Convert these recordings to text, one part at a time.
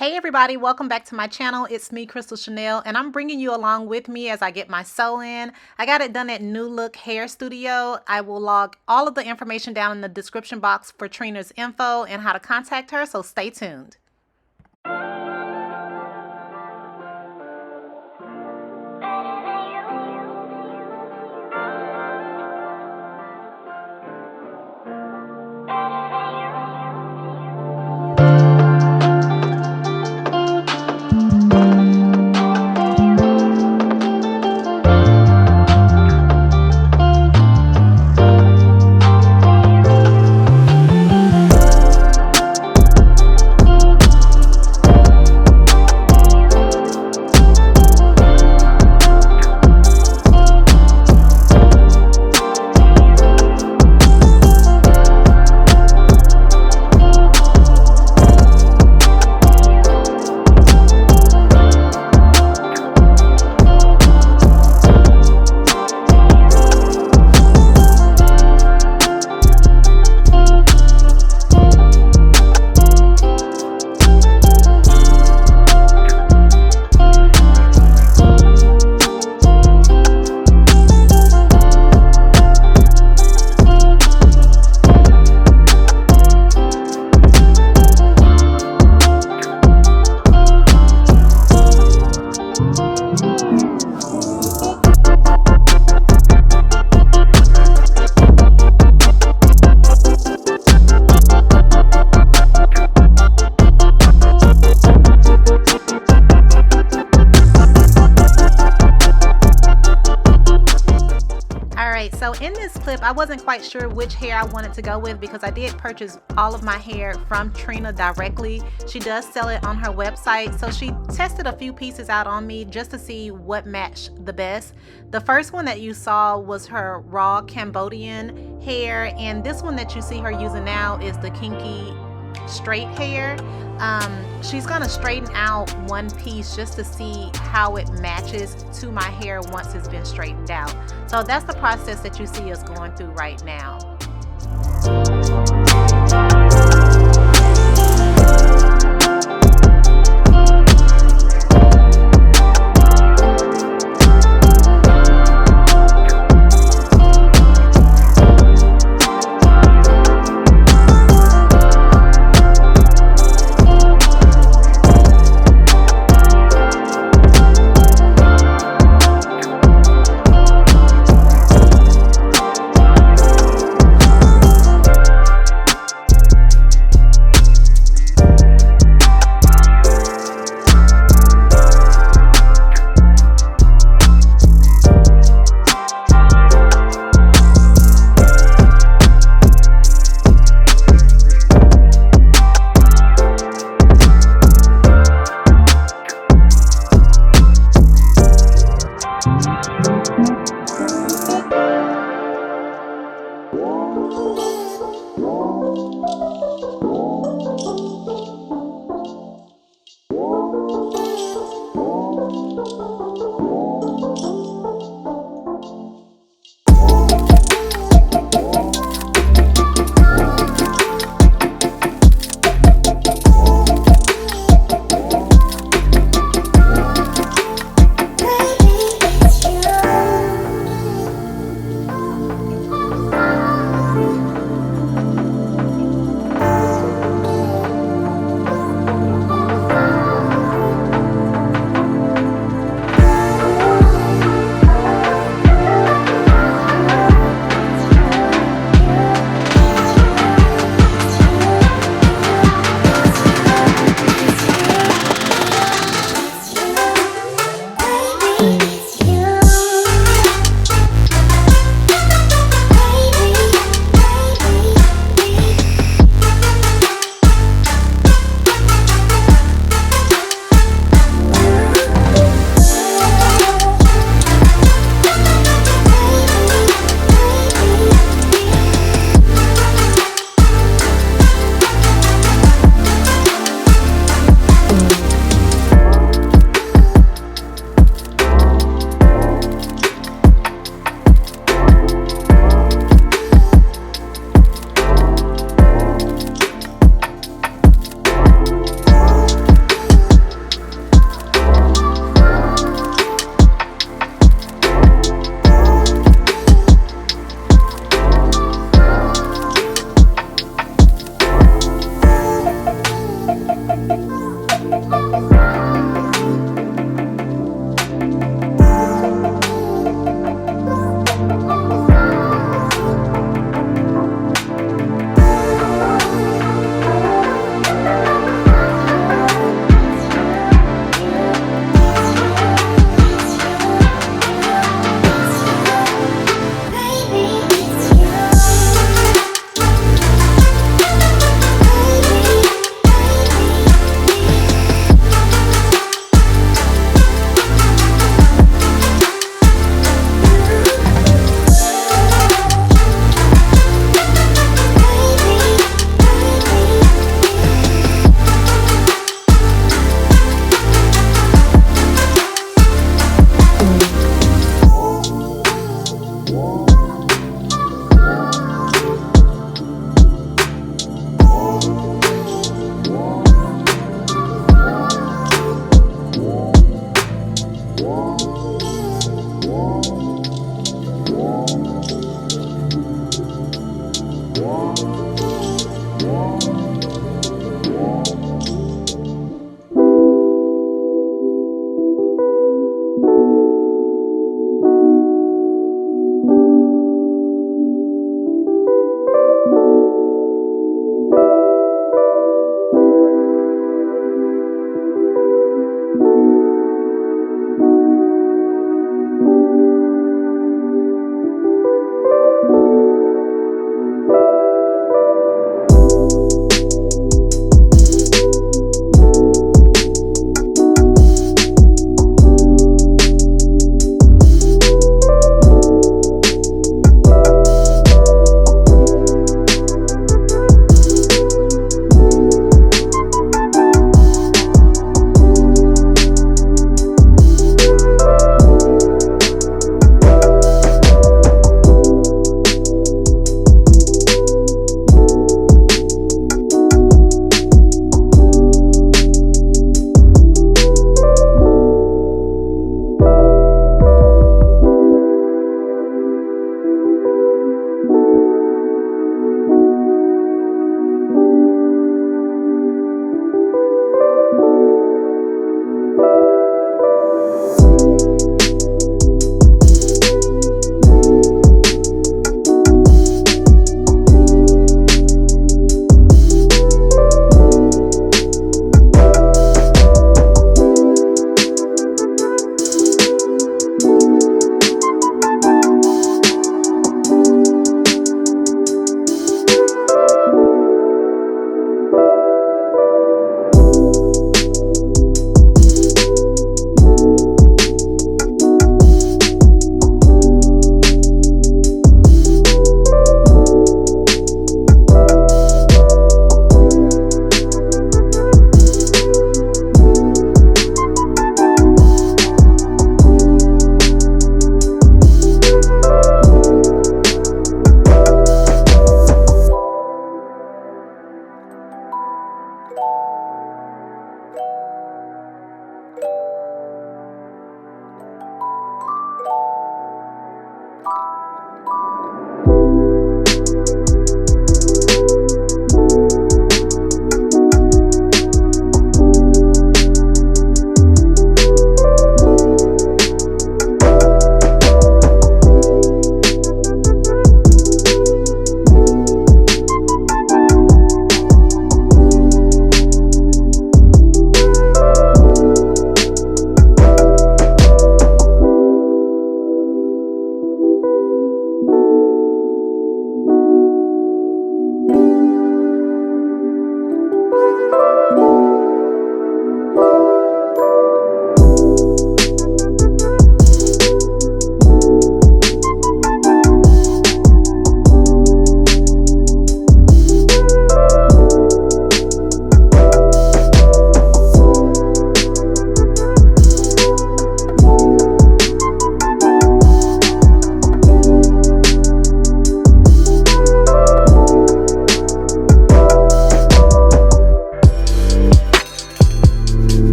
Hey everybody, welcome back to my channel. It's me, Crystal Chanel, and I'm bringing you along with me as I get my sew in. I got it done at New Look Hair Studio. I will log all of the information down in the description box for Trena's info and how to contact her, so stay tuned. So in this clip, I wasn't quite sure which hair I wanted to go with because I did purchase all of my hair from Trena directly. She does sell it on her website, so she tested a few pieces out on me just to see what matched the best. The first one that you saw was her raw Cambodian hair, and this one that you see her using now is the kinky straight hair. She's gonna straighten out one piece just to see how it matches to my hair once it's been straightened out. So that's the process that you see us going through right now.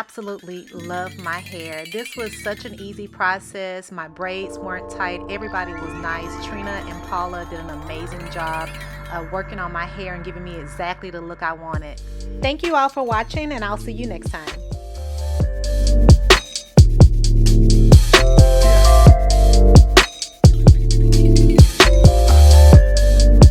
absolutely love my hair. This was such an easy process. My braids weren't tight. Everybody was nice. Trena and Paula did an amazing job working on my hair and giving me exactly the look I wanted. Thank you all for watching, and I'll see you next time.